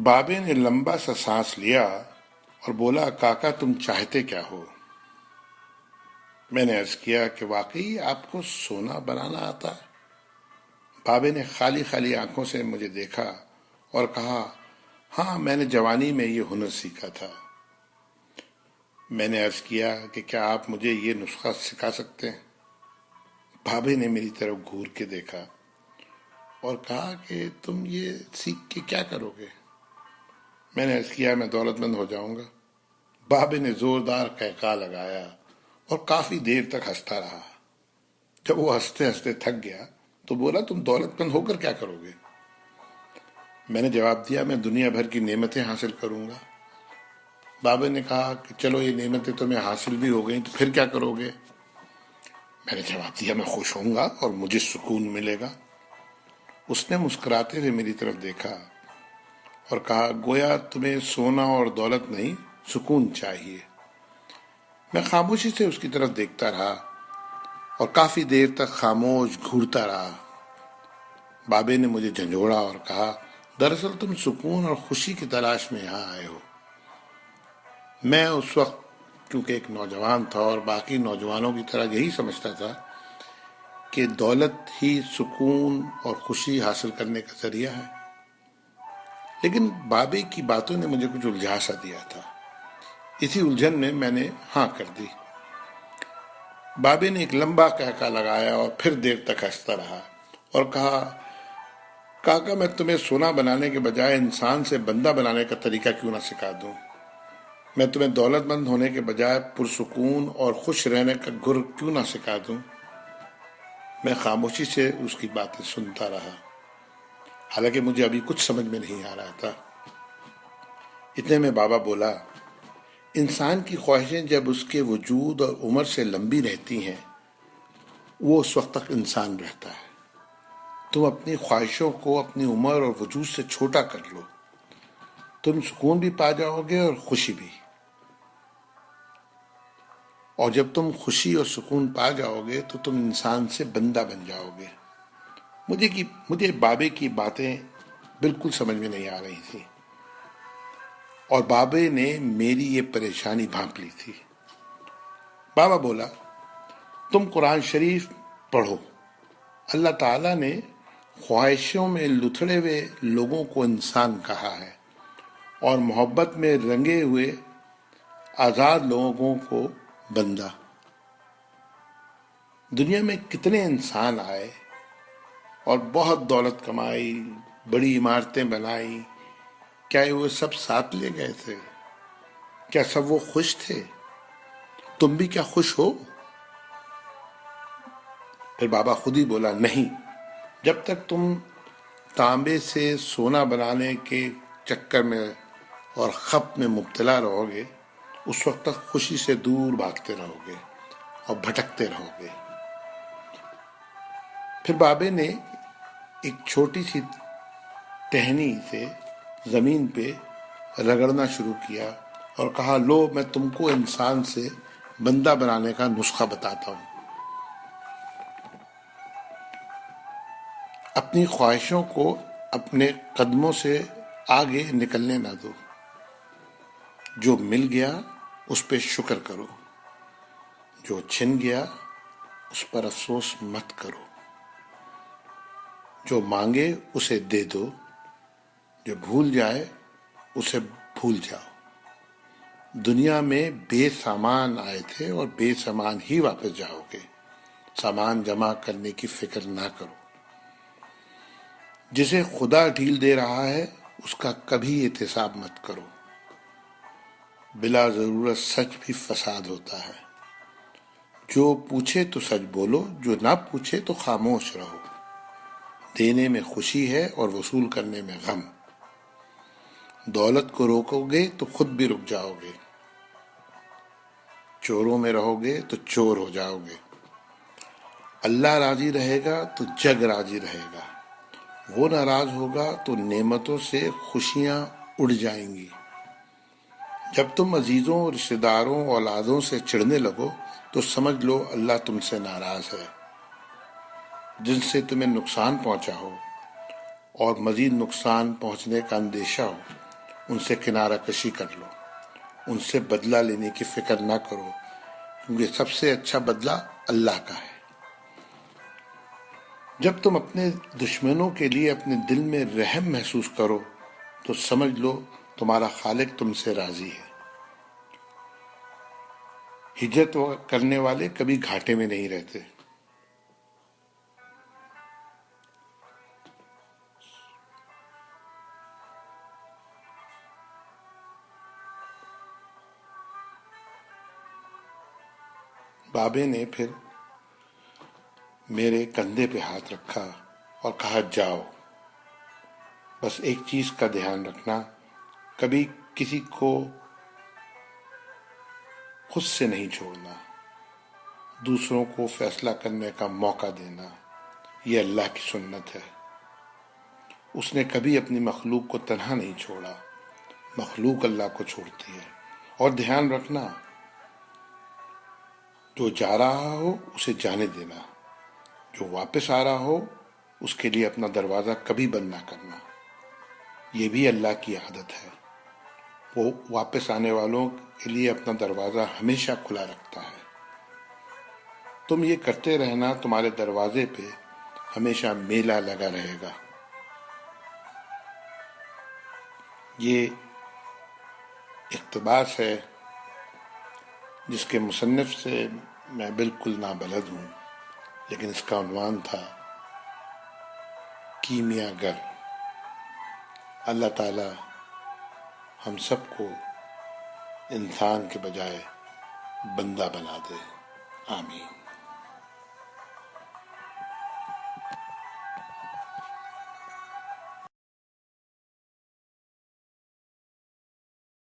بابے نے لمبا سا سانس لیا اور بولا، کاکا تم چاہتے کیا ہو؟ میں نے عرض کیا کہ واقعی آپ کو سونا بنانا آتا ہے؟ بابے نے خالی خالی آنکھوں سے مجھے دیکھا اور کہا، ہاں میں نے جوانی میں یہ ہنر سیکھا تھا۔ میں نے عرض کیا کہ کیا آپ مجھے یہ نسخہ سکھا سکتے ہیں؟ بابے نے میری طرف گھور کے دیکھا اور کہا کہ تم یہ سیکھ کے کیا کرو گے؟ میں نے عرض کیا میں دولت مند ہو جاؤں گا۔ بابے نے زوردار قہقہہ لگایا اور کافی دیر تک ہنستا رہا۔ جب وہ ہنستے ہنستے تھک گیا تو بولا، تم دولت مند ہو کر کیا کرو گے؟ میں نے جواب دیا، میں دنیا بھر کی نعمتیں حاصل کروں گا۔ بابا نے کہا کہ چلو یہ نعمتیں تمہیں حاصل بھی ہو گئیں تو پھر کیا کرو گے؟ میں نے جواب دیا، میں خوش ہوں گا اور مجھے سکون ملے گا۔ اس نے مسکراتے ہوئے میری طرف دیکھا اور کہا، گویا تمہیں سونا اور دولت نہیں، سکون چاہیے۔ میں خاموشی سے اس کی طرف دیکھتا رہا اور کافی دیر تک خاموش گھورتا رہا۔ بابے نے مجھے جھنجھوڑا اور کہا، دراصل تم سکون اور خوشی کی تلاش میں یہاں آئے ہو۔ میں اس وقت کیونکہ ایک نوجوان تھا اور باقی نوجوانوں کی طرح یہی سمجھتا تھا کہ دولت ہی سکون اور خوشی حاصل کرنے کا ذریعہ ہے، لیکن بابے کی باتوں نے مجھے کچھ الجھا سا دیا تھا۔ اسی الجھن میں نے ہاں کر دی۔ بابے نے ایک لمبا قہقہہ لگایا اور پھر دیر تک ہنستا رہا اور کہا، کاکا میں تمہیں سونا بنانے کے بجائے انسان سے بندہ بنانے کا طریقہ کیوں نہ سکھا دوں؟ میں تمہیں دولت مند ہونے کے بجائے پرسکون اور خوش رہنے کا گر کیوں نہ سکھا دوں؟ میں خاموشی سے اس کی باتیں سنتا رہا، حالانکہ مجھے ابھی کچھ سمجھ میں نہیں آ رہا تھا۔ اتنے میں بابا بولا، انسان کی خواہشیں جب اس کے وجود اور عمر سے لمبی رہتی ہیں وہ اس وقت تک انسان رہتا ہے۔ تم اپنی خواہشوں کو اپنی عمر اور وجود سے چھوٹا کر لو، تم سکون بھی پا جاؤ گے اور خوشی بھی۔ اور جب تم خوشی اور سکون پا جاؤ گے تو تم انسان سے بندہ بن جاؤ گے۔ مجھے بابے کی باتیں بالکل سمجھ میں نہیں آ رہی تھی اور بابے نے میری یہ پریشانی بھانپ لی تھی۔ بابا بولا، تم قرآن شریف پڑھو۔ اللہ تعالیٰ نے خواہشوں میں لتھڑے ہوئے لوگوں کو انسان کہا ہے اور محبت میں رنگے ہوئے آزاد لوگوں کو بندہ۔ دنیا میں کتنے انسان آئے اور بہت دولت کمائی، بڑی عمارتیں بنائی، کیا وہ سب ساتھ لے گئے تھے؟ کیا سب وہ خوش تھے؟ تم بھی کیا خوش ہو؟ پھر بابا خود ہی بولا، نہیں، جب تک تم تانبے سے سونا بنانے کے چکر میں اور خپ میں مبتلا رہو گے اس وقت تک خوشی سے دور بھاگتے رہو گے اور بھٹکتے رہو گے۔ پھر بابے نے ایک چھوٹی سی ٹہنی سے زمین پہ رگڑنا شروع کیا اور کہا، لو میں تم کو انسان سے بندہ بنانے کا نسخہ بتاتا ہوں۔ اپنی خواہشوں کو اپنے قدموں سے آگے نکلنے نہ دو۔ جو مل گیا اس پہ شکر کرو، جو چھن گیا اس پر افسوس مت کرو، جو مانگے اسے دے دو، جو بھول جائے اسے بھول جاؤ۔ دنیا میں بے سامان آئے تھے اور بے سامان ہی واپس جاؤ گے۔ سامان جمع کرنے کی فکر نہ کرو۔ جسے خدا ڈھیل دے رہا ہے اس کا کبھی احتساب مت کرو۔ بلا ضرورت سچ بھی فساد ہوتا ہے۔ جو پوچھے تو سچ بولو، جو نہ پوچھے تو خاموش رہو۔ دینے میں خوشی ہے اور وصول کرنے میں غم۔ دولت کو روکو گے تو خود بھی رک جاؤ گے۔ چوروں میں رہو گے تو چور ہو جاؤ گے۔ اللہ راضی رہے گا تو جگ راضی رہے گا، وہ ناراض ہوگا تو نعمتوں سے خوشیاں اڑ جائیں گی۔ جب تم عزیزوں، رشتہ داروں، اولادوں سے چڑھنے لگو تو سمجھ لو اللہ تم سے ناراض ہے۔ جن سے تمہیں نقصان پہنچا ہو اور مزید نقصان پہنچنے کا اندیشہ ہو ان سے کنارہ کشی کر لو، ان سے بدلہ لینے کی فکر نہ کرو، کیونکہ سب سے اچھا بدلہ اللہ کا ہے۔ جب تم اپنے دشمنوں کے لیے اپنے دل میں رحم محسوس کرو تو سمجھ لو تمہارا خالق تم سے راضی ہے۔ ہجرت کرنے والے کبھی گھاٹے میں نہیں رہتے۔ بابے نے پھر میرے کندھے پہ ہاتھ رکھا اور کہا جاؤ، بس ایک چیز کا دھیان رکھنا، کبھی کسی کو خود سے نہیں چھوڑنا، دوسروں کو فیصلہ کرنے کا موقع دینا، یہ اللہ کی سنت ہے۔ اس نے کبھی اپنی مخلوق کو تنہا نہیں چھوڑا، مخلوق اللہ کو چھوڑتی ہے۔ اور دھیان رکھنا، جو جا رہا ہو اسے جانے دینا، جو واپس آ رہا ہو اس کے لیے اپنا دروازہ کبھی بند نہ کرنا، یہ بھی اللہ کی عادت ہے۔ وہ واپس آنے والوں کے لیے اپنا دروازہ ہمیشہ کھلا رکھتا ہے۔ تم یہ کرتے رہنا، تمہارے دروازے پہ ہمیشہ میلہ لگا رہے گا۔ یہ اقتباس ہے جس کے مصنف سے میں بالکل نابلد ہوں، لیکن اس کا عنوان تھا کیمیا گر۔ اللہ تعالی ہم سب کو انسان کے بجائے بندہ بنا دے، آمین۔